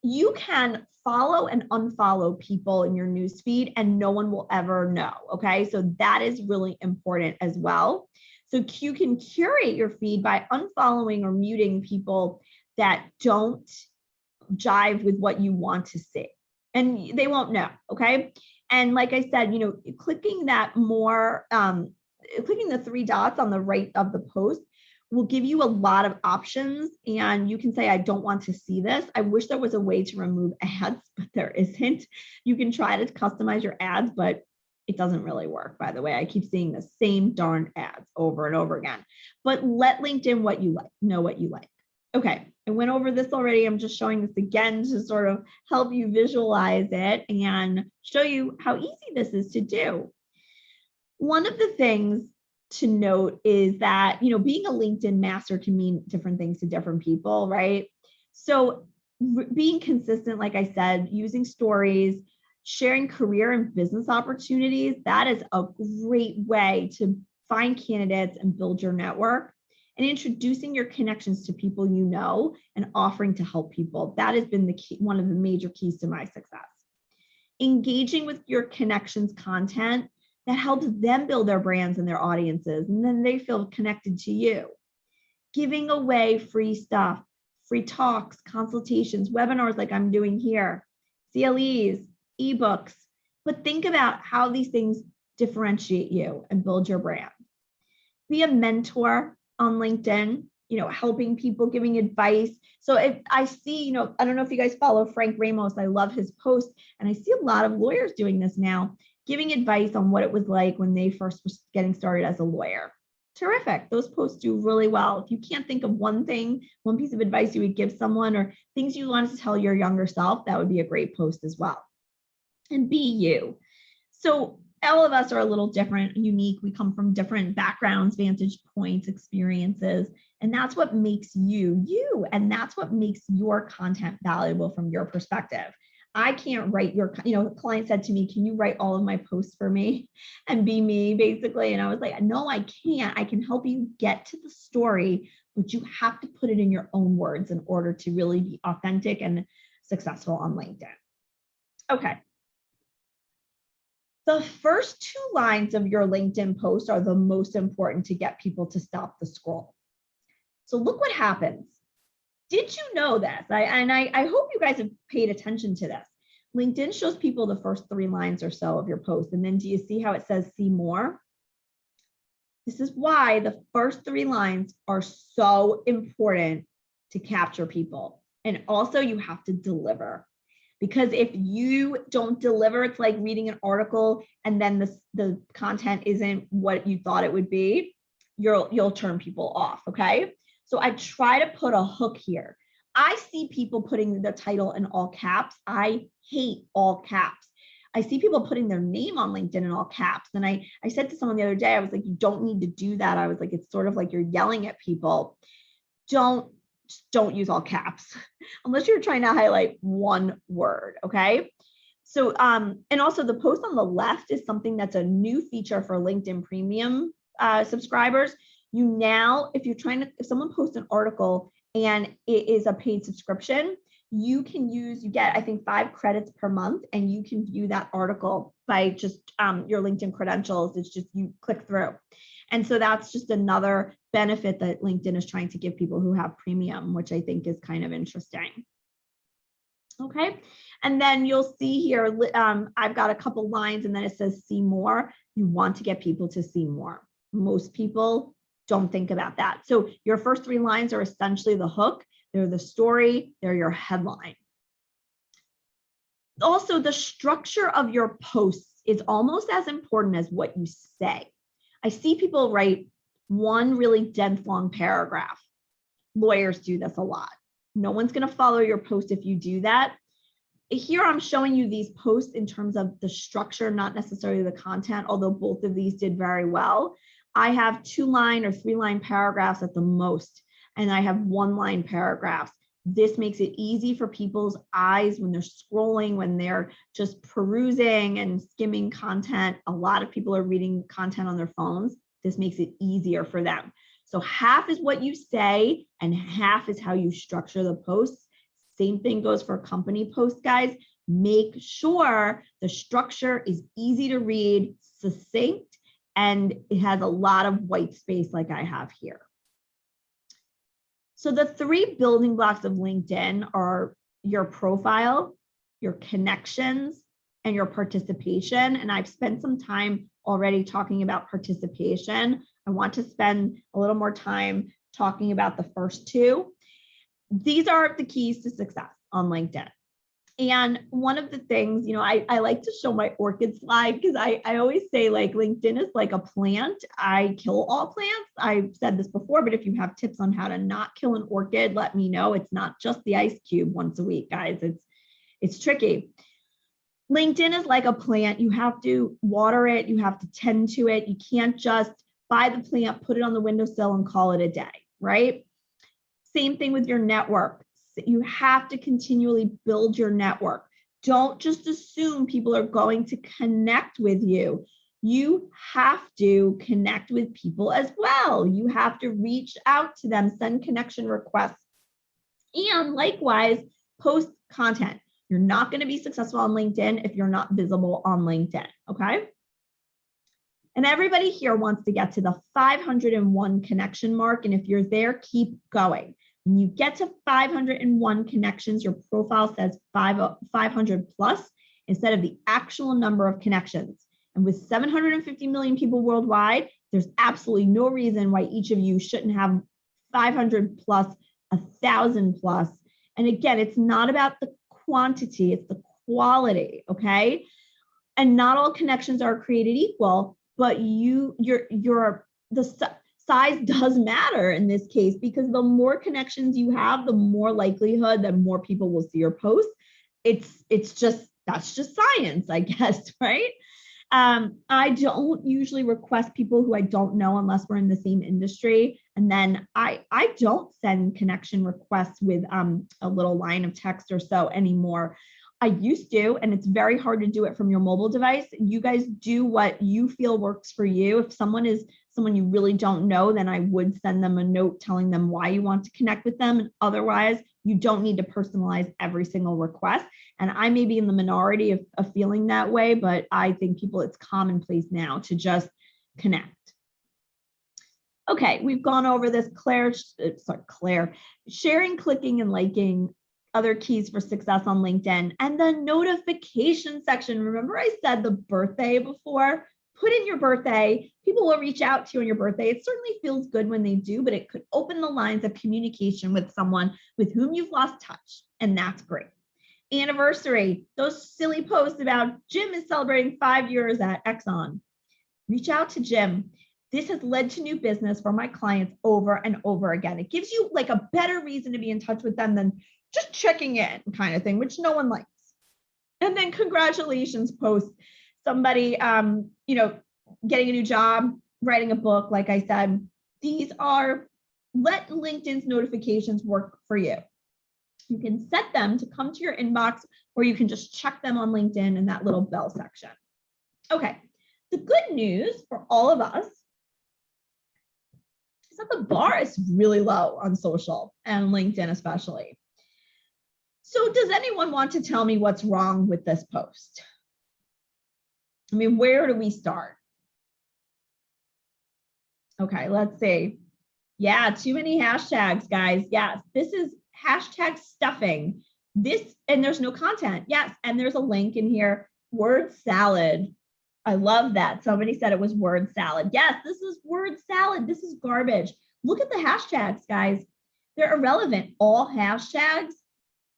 You can follow and unfollow people in your newsfeed, and no one will ever know. Okay, so that is really important as well. So you can curate your feed by unfollowing or muting people that don't jive with what you want to see, and they won't know. Okay. And like I said, clicking that more, clicking the 3 dots on the right of the post will give you a lot of options, and you can say, I don't want to see this. I wish there was a way to remove ads, but there isn't. You can try to customize your ads, but it doesn't really work. By the way, I keep seeing the same darn ads over and over again, but let LinkedIn know what you like. Okay, I went over this already. I'm just showing this again to sort of help you visualize it and show you how easy this is to do. One of the things to note is that, being a LinkedIn master can mean different things to different people, right? So being consistent, like I said, using stories, sharing career and business opportunities, that is a great way to find candidates and build your network. And introducing your connections to people you know and offering to help people. That has been the key, one of the major keys to my success. Engaging with your connections content that helps them build their brands and their audiences, and then they feel connected to you. Giving away free stuff, free talks, consultations, webinars like I'm doing here, CLEs, ebooks. But think about how these things differentiate you and build your brand. Be a mentor on LinkedIn, helping people, giving advice. So if I see, I don't know if you guys follow Frank Ramos, I love his post, and I see a lot of lawyers doing this now, giving advice on what it was like when they first was getting started as a lawyer. Terrific. Those posts do really well. If you can't think of one piece of advice you would give someone, or things you wanted to tell your younger self, that would be a great post as well. And be you. So all of us are a little different, unique. We come from different backgrounds, vantage points, experiences, and that's what makes you, you. And that's what makes your content valuable from your perspective. I can't write your, a client said to me, can you write all of my posts for me and be me, basically? And I was like, no, I can't. I can help you get to the story, but you have to put it in your own words in order to really be authentic and successful on LinkedIn. Okay. The first 2 lines of your LinkedIn post are the most important to get people to stop the scroll. So look what happens. Did you know this? I hope you guys have paid attention to this. LinkedIn shows people the first 3 lines or so of your post. And then do you see how it says see more? This is why the first 3 lines are so important to capture people. And also you have to deliver. Because if you don't deliver, it's like reading an article and then the content isn't what you thought it would be, you'll turn people off, okay? So I try to put a hook here. I see people putting the title in all caps. I hate all caps. I see people putting their name on LinkedIn in all caps. And I said to someone the other day, I was like, you don't need to do that. I was like, it's sort of like you're yelling at people. Don't use all caps unless you're trying to highlight one word, okay? So, and also the post on the left is something that's a new feature for LinkedIn Premium subscribers. You now, if someone posts an article and it is a paid subscription, you get, I think, 5 credits per month, and you can view that article by just your LinkedIn credentials. It's just, you click through. And so that's just another benefit that LinkedIn is trying to give people who have premium, which I think is kind of interesting. Okay, and then you'll see here, I've got a couple lines and then it says see more. You want to get people to see more. Most people don't think about that. So your first 3 lines are essentially the hook. They're the story, they're your headline. Also, the structure of your posts is almost as important as what you say. I see people write one really dense long paragraph. Lawyers do this a lot. No one's going to follow your post if you do that. Here I'm showing you these posts in terms of the structure, not necessarily the content, although both of these did very well. I have 2-line or 3-line paragraphs at the most, and I have 1-line paragraphs. This makes it easy for people's eyes when they're scrolling, when they're just perusing and skimming content. A lot of people are reading content on their phones. This makes it easier for them. So half is what you say and half is how you structure the posts. Same thing goes for company posts, guys. Make sure the structure is easy to read, succinct, and it has a lot of white space like I have here. So the 3 building blocks of LinkedIn are your profile, your connections, and your participation. And I've spent some time already talking about participation. I want to spend a little more time talking about the first 2. These are the keys to success on LinkedIn. And one of the things, I like to show my orchid slide because I always say, like, LinkedIn is like a plant. I kill all plants. I've said this before, but if you have tips on how to not kill an orchid, let me know. It's not just the ice cube once a week, guys. It's tricky. LinkedIn is like a plant. You have to water it. You have to tend to it. You can't just buy the plant, put it on the windowsill and call it a day, right? Same thing with your network. You have to continually build your network. Don't just assume people are going to connect with you. You have to connect with people as well. You have to reach out to them, send connection requests, and likewise, post content. You're not going to be successful on LinkedIn if you're not visible on LinkedIn, okay? And everybody here wants to get to the 501 connection mark. And if you're there, keep going. When you get to 501 connections, your profile says 500 plus instead of the actual number of connections. And with 750 million people worldwide, there's absolutely no reason why each of you shouldn't have 500 plus, 1,000 plus. And again, it's not about the quantity, it's the quality, okay? And not all connections are created equal, but the size does matter in this case, because the more connections you have, the more likelihood that more people will see your post. That's just science, I guess, right? I don't usually request people who I don't know unless we're in the same industry. And then I don't send connection requests with a little line of text or so anymore. I used to, and it's very hard to do it from your mobile device. You guys do what you feel works for you. If someone is someone you really don't know, then I would send them a note telling them why you want to connect with them. And otherwise, you don't need to personalize every single request. And I may be in the minority of feeling that way, but I think it's commonplace now to just connect. Okay, we've gone over this. Claire, sharing, clicking, and liking, other keys for success on LinkedIn, and the notification section. Remember I said the birthday before? put in your birthday. People will reach out to you on your birthday. It certainly feels good when they do, but it could open the lines of communication with someone with whom you've lost touch, and that's great. Anniversary, those silly posts about Jim is celebrating 5 years at Exxon. Reach out to Jim. This has led to new business for my clients over and over again. It gives you like a better reason to be in touch with them than just checking in kind of thing, which no one likes. And then congratulations posts. Somebody, getting a new job, writing a book, like I said. These are, let LinkedIn's notifications work for you. You can set them to come to your inbox, or you can just check them on LinkedIn in that little bell section. Okay, the good news for all of us is that the bar is really low on social and LinkedIn especially. So does anyone want to tell me what's wrong with this post? I mean, where do we start? Okay, let's see. Yeah, too many hashtags, guys. Yes, this is hashtag stuffing. This, and there's no content. Yes, and there's a link in here, word salad. I love that. Somebody said it was word salad. Yes, this is word salad. This is garbage. Look at the hashtags, guys. They're irrelevant. All hashtags.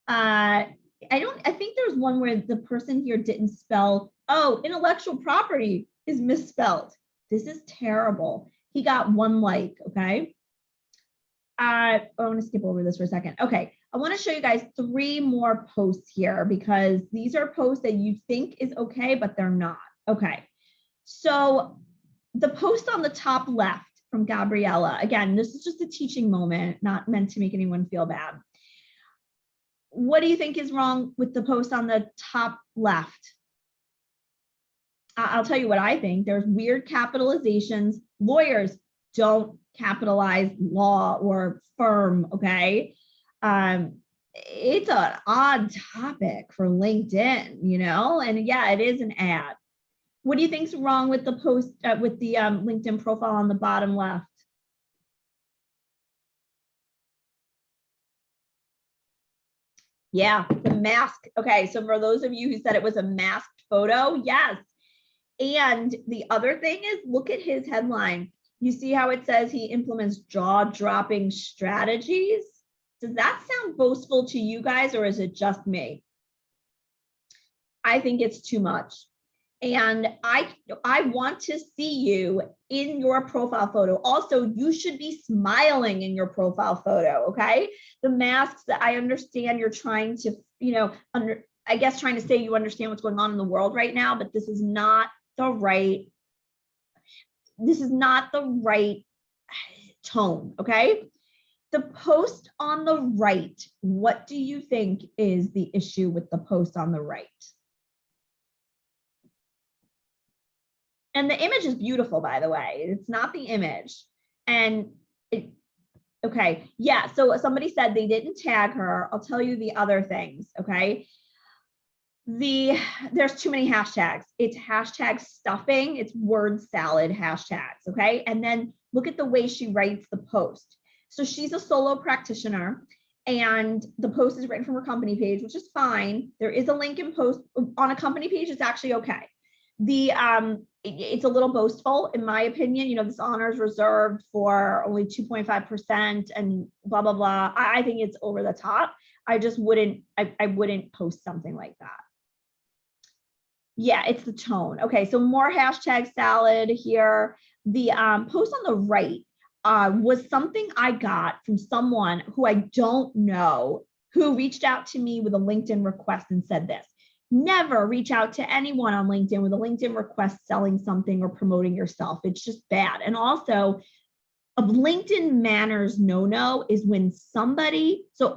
I think there's one where the person here didn't spell, oh, intellectual property is misspelled. This is terrible. He got 1 like, okay? I want to skip over this for a second. Okay, I want to show you guys 3 more posts here because these are posts that you think is okay, but they're not. Okay, so the post on the top left from Gabriella, again, this is just a teaching moment, not meant to make anyone feel bad. What do you think is wrong with the post on the top left? I'll tell you what I think. There's weird capitalizations. Lawyers don't capitalize law or firm, okay? It's an odd topic for LinkedIn, and yeah, it is an ad. What do you think's wrong with the post, with the LinkedIn profile on the bottom left? Yeah, the mask. Okay, so for those of you who said it was a masked photo, yes. And the other thing is, look at his headline. You see how it says he implements jaw-dropping strategies? Does that sound boastful to you guys, or is it just me? I think it's too much. And I want to see you in your profile photo. Also, you should be smiling in your profile photo, okay? The masks that I understand you're trying to, trying to say you understand what's going on in the world right now, but this is not the right tone, okay? The post on the right, what do you think is the issue with the post on the right? And the image is beautiful, by the way. It's not the image. And okay, yeah, so somebody said they didn't tag her. I'll tell you the other things, okay? There's too many hashtags. It's hashtag stuffing. It's word salad hashtags, okay? And then look at the way she writes the post. So she's a solo practitioner, and the post is written from her company page, which is fine. There is a link in post on a company page. It's actually okay. It's a little boastful, in my opinion. This honor is reserved for only 2.5% and blah, blah, blah. I think it's over the top. I just wouldn't, I wouldn't post something like that. Yeah, it's the tone. Okay, so more hashtag salad here. The post on the right was something I got from someone who I don't know, who reached out to me with a LinkedIn request and said this: never reach out to anyone on LinkedIn with a LinkedIn request selling something or promoting yourself. It's just bad. And also, a LinkedIn manners no-no is when somebody, so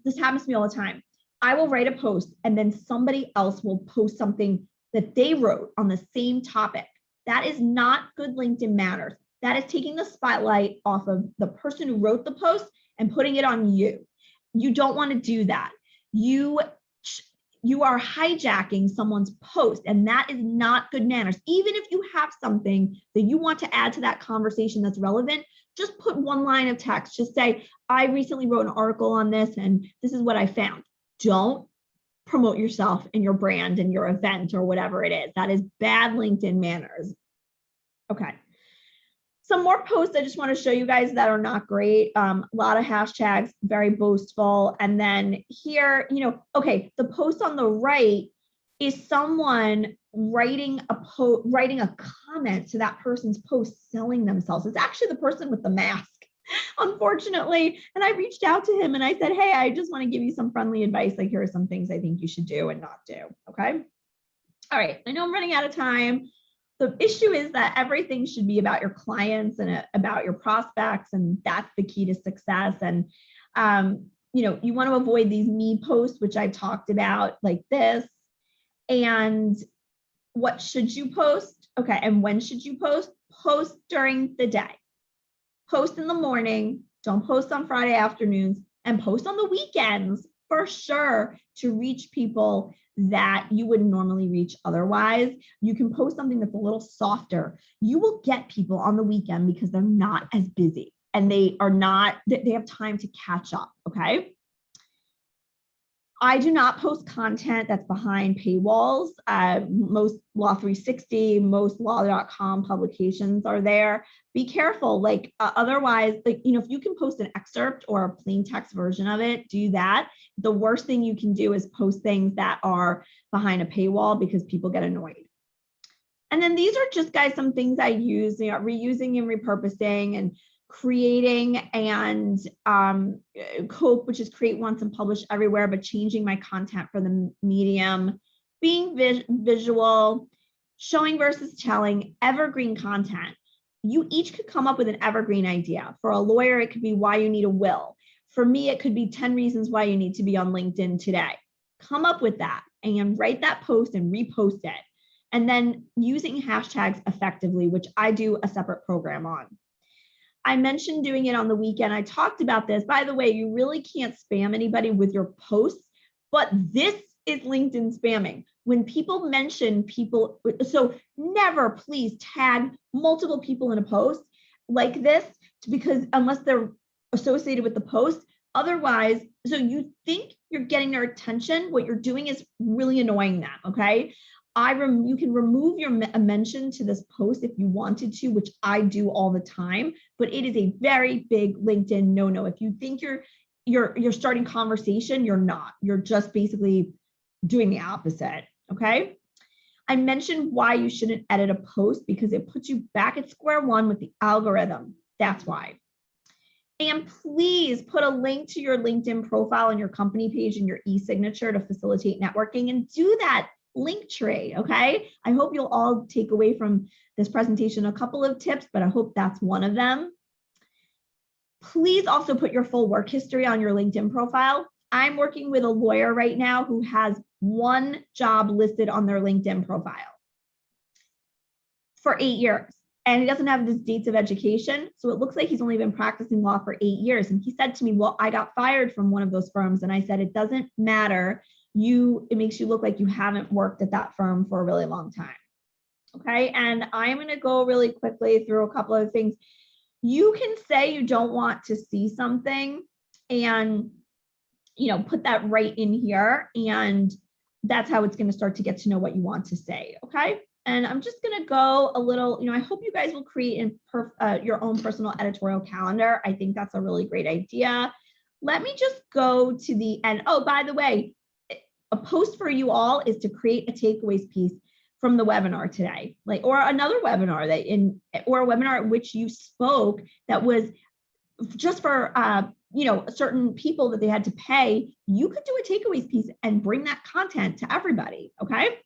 this happens to me all the time. I will write a post and then somebody else will post something that they wrote on the same topic. That is not good LinkedIn manners. That is taking the spotlight off of the person who wrote the post and putting it on you. You don't want to do that. You are hijacking someone's post, and that is not good manners. Even if you have something that you want to add to that conversation that's relevant, just put 1 line of text. Just say, I recently wrote an article on this, and this is what I found. Don't promote yourself and your brand and your event or whatever it is. That is bad LinkedIn manners. Okay. Some more posts I just want to show you guys that are not great. A lot of hashtags, very boastful. And then here, okay, the post on the right is someone writing a comment to that person's post selling themselves. It's actually the person with the mask, unfortunately. And I reached out to him and I said, hey, I just want to give you some friendly advice. Like, here are some things I think you should do and not do. Okay. All right. I know I'm running out of time. The issue is that everything should be about your clients and about your prospects, and that's the key to success. And you want to avoid these me posts, which I talked about, like this. And what should you post? Okay, and when should you post? Post during the day. Post in the morning. Don't post on Friday afternoons, and post on the weekends for sure to reach people that you wouldn't normally reach otherwise. You can post something that's a little softer. You will get people on the weekend because they're not as busy and they have time to catch up, okay? I do not post content that's behind paywalls. Most Law 360, most law.com publications are there. Be careful, otherwise, if you can post an excerpt or a plain text version of it, do that. The worst thing you can do is post things that are behind a paywall because people get annoyed. And then these are just, guys, some things I use, reusing and repurposing, and creating and COPE, which is create once and publish everywhere, but changing my content for the medium, being visual, showing versus telling, evergreen content. You each could come up with an evergreen idea. For a lawyer, it could be why you need a will. For me, it could be 10 reasons why you need to be on LinkedIn today. Come up with that and write that post and repost it. And then using hashtags effectively, which I do a separate program on. I mentioned doing it on the weekend. I talked about this. By the way, you really can't spam anybody with your posts, but this is LinkedIn spamming. When people mention people, so never please tag multiple people in a post like this, because unless they're associated with the post, otherwise, so you think you're getting their attention, what you're doing is really annoying them, okay? You can remove your mention to this post if you wanted to, which I do all the time, but it is a very big LinkedIn no-no. If you think you're starting conversation, you're not. You're just basically doing the opposite, okay? I mentioned why you shouldn't edit a post because it puts you back at square one with the algorithm. That's why. And please put a link to your LinkedIn profile and your company page and your e-signature to facilitate networking, and do that Linktree, okay? I hope you'll all take away from this presentation a couple of tips, but I hope that's one of them. Please also put your full work history on your LinkedIn profile. I'm working with a lawyer right now who has one job listed on their LinkedIn profile for 8 years, and he doesn't have his dates of education. So it looks like he's only been practicing law for 8 years. And he said to me, well, I got fired from one of those firms. And I said, it doesn't matter. It makes you look like you haven't worked at that firm for a really long time. Okay. And I'm going to go really quickly through a couple of things. You can say you don't want to see something and, put that right in here. And that's how it's going to start to get to know what you want to say. Okay. And I'm just going to go a little, I hope you guys will create your own personal editorial calendar. I think that's a really great idea. Let me just go to the end. Oh, by the way, a post for you all is to create a takeaways piece from the webinar today, or another webinar or a webinar at which you spoke that was just for certain people that they had to pay. You could do a takeaways piece and bring that content to everybody. Okay.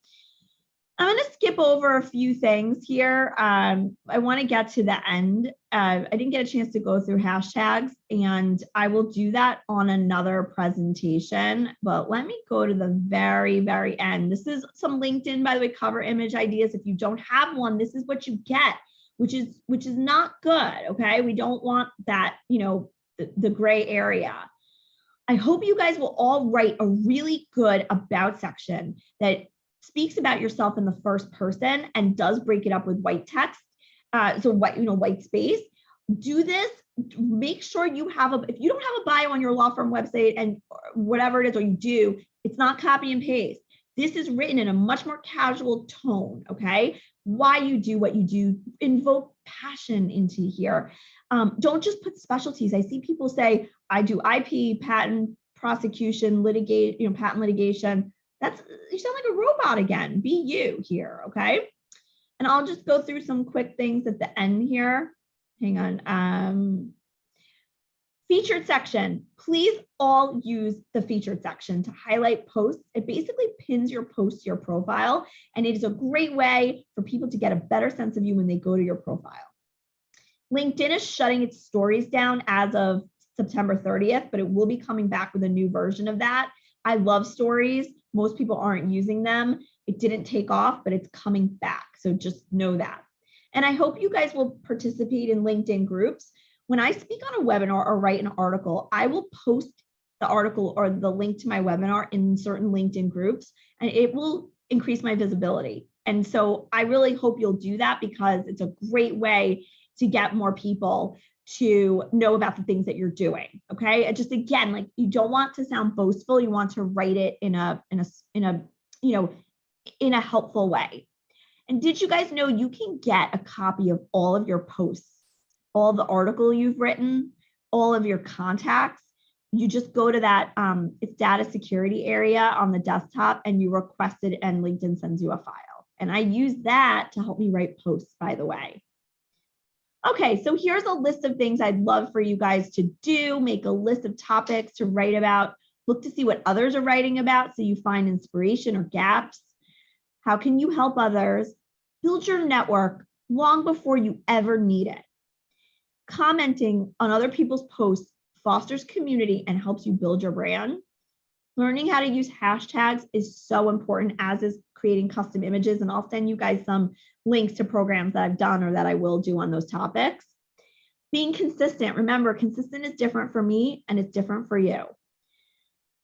I'm going to skip over a few things here. I want to get to the end. I didn't get a chance to go through hashtags, and I will do that on another presentation, but let me go to the very, very end. This is some LinkedIn, by the way, cover image ideas. If you don't have one, this is what you get, which is not good. Okay. We don't want that, the gray area. I hope you guys will all write a really good about section that speaks about yourself in the first person and does break it up with white text. So white space. Do this. Make sure you have if you don't have a bio on your law firm website and whatever it is, or you do, it's not copy and paste. This is written in a much more casual tone. Okay. why you do what you do, invoke passion into here. Don't just put specialties. I see people say, I do IP, patent prosecution, litigate, patent litigation. You sound like a robot again. Be you here, okay? And I'll just go through some quick things at the end here. Hang on. Featured section. Please all use the featured section to highlight posts. It basically pins your post to your profile, and it is a great way for people to get a better sense of you when they go to your profile. LinkedIn is shutting its stories down as of September 30th, but it will be coming back with a new version of that. I love stories. Most people aren't using them. It didn't take off, but it's coming back. So just know that. And I hope you guys will participate in LinkedIn groups. When I speak on a webinar or write an article, I will post the article or the link to my webinar in certain LinkedIn groups, and it will increase my visibility. And so I really hope you'll do that, because it's a great way to get more people to know about the things that you're doing. Okay. And just again, like, you don't want to sound boastful. You want to write it in a helpful way. And did you guys know you can get a copy of all of your posts, all the article you've written, all of your contacts? You just go to that, it's data security area on the desktop, and you request it, and LinkedIn sends you a file. And I use that to help me write posts, by the way. Okay, so here's a list of things I'd love for you guys to do. Make a list of topics to write about. Look to see what others are writing about so you find inspiration or gaps. How can you help others? Build your network long before you ever need it. Commenting on other people's posts fosters community and helps you build your brand. Learning how to use hashtags is so important, as is creating custom images. And I'll send you guys some links to programs that I've done or that I will do on those topics. Being consistent. Remember, consistent is different for me and it's different for you.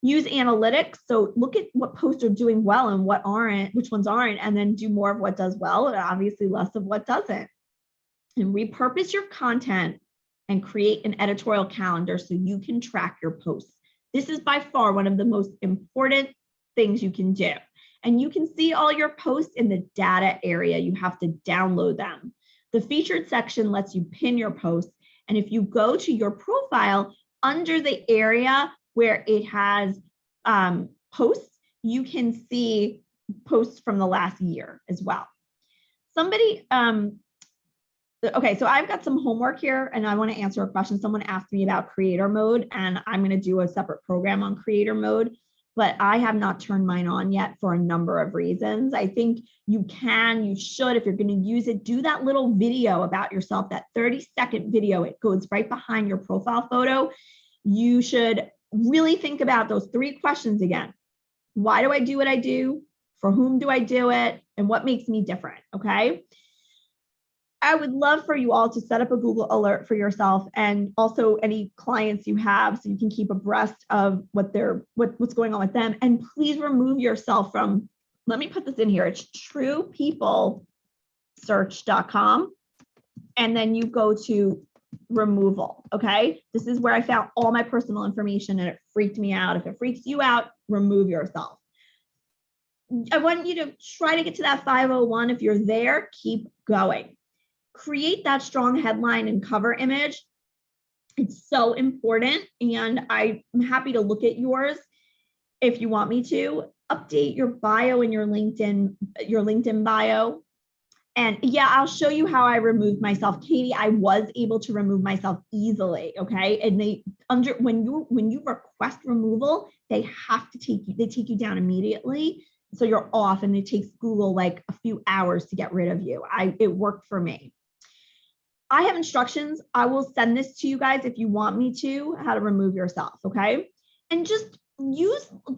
Use analytics. So look at what posts are doing well and what aren't, which ones aren't, and then do more of what does well and obviously less of what doesn't. And repurpose your content and create an editorial calendar so you can track your posts. This is by far one of the most important things you can do. And you can see all your posts in the data area. You have to download them. The featured section lets you pin your posts. And if you go to your profile under the area where it has posts, you can see posts from the last year as well. Okay, so I've got some homework here and I want to answer a question. Someone asked me about creator mode, and I'm going to do a separate program on creator mode, but I have not turned mine on yet for a number of reasons. I think you should, if you're going to use it, do that little video about yourself, that 30-second video. It goes right behind your profile photo. You should really think about those 3 questions again. Why do I do what I do? For whom do I do it? And what makes me different? Okay. I would love for you all to set up a Google alert for yourself, and also any clients you have, so you can keep abreast of what's going on with them. And please remove yourself from, let me put this in here. It's truepeoplesearch.com. And then you go to removal. Okay. This is where I found all my personal information and it freaked me out. If it freaks you out, remove yourself. I want you to try to get to that 501. If you're there, keep going. Create that strong headline and cover image. It's so important. And I'm happy to look at yours if you want me to. Update your bio in your LinkedIn bio. And yeah, I'll show you how I removed myself. Katie, I was able to remove myself easily. Okay. And when you request removal, they take you down immediately. So you're off, and it takes Google like a few hours to get rid of you. It worked for me. I have instructions. I will send this to you guys if you want me to, how to remove yourself, okay? And just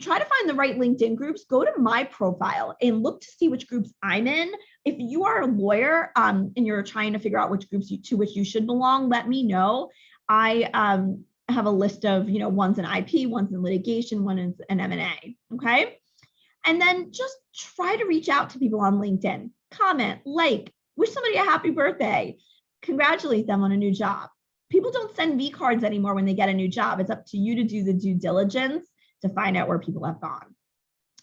try to find the right LinkedIn groups. Go to my profile and look to see which groups I'm in. If you are a lawyer and you're trying to figure out which groups to which you should belong, let me know. I have a list of, one's in IP, one's in litigation, one is an M&A, okay? And then just try to reach out to people on LinkedIn. Comment, wish somebody a happy birthday. Congratulate them on a new job. People don't send V cards anymore when they get a new job. It's up to you to do the due diligence to find out where people have gone.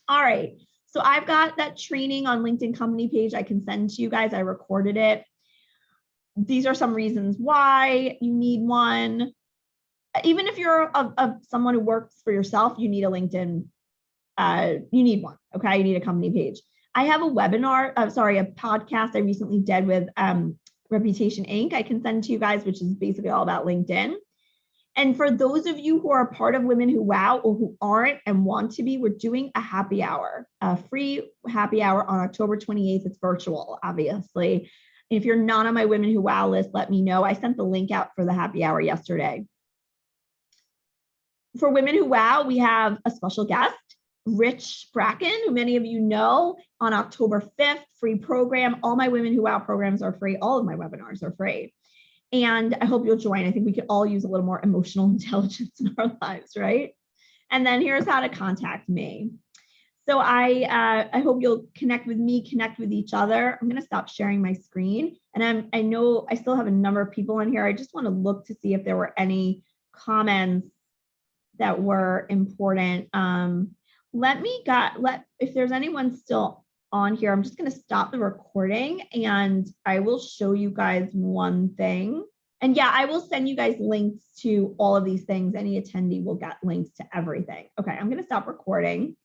All right. So I've got that training on LinkedIn company page I can send to you guys. I recorded it. These are some reasons why you need one. Even if you're someone who works for yourself, you need a LinkedIn, you need one, okay? You need a company page. I have a webinar, a podcast I recently did with Reputation Inc. I can send to you guys, which is basically all about LinkedIn. And for those of you who are a part of Women Who Wow or who aren't and want to be, we're doing a happy hour, a free happy hour on October 28th. It's virtual, obviously. If you're not on my Women Who Wow list, let me know. I sent the link out for the happy hour yesterday. For Women Who Wow, we have a special guest, Rich Bracken, who many of you know, on October 5th, free program. All my Women Who Wow programs are free. All of my webinars are free. And I hope you'll join. I think we could all use a little more emotional intelligence in our lives, right? And then here's how to contact me. So I hope you'll connect with me, connect with each other. I'm going to stop sharing my screen. And I know I still have a number of people in here. I just want to look to see if there were any comments that were important. If there's anyone still on here, I'm just going to stop the recording and I will show you guys one thing. And yeah, I will send you guys links to all of these things. Any attendee will get links to everything. Okay, I'm going to stop recording.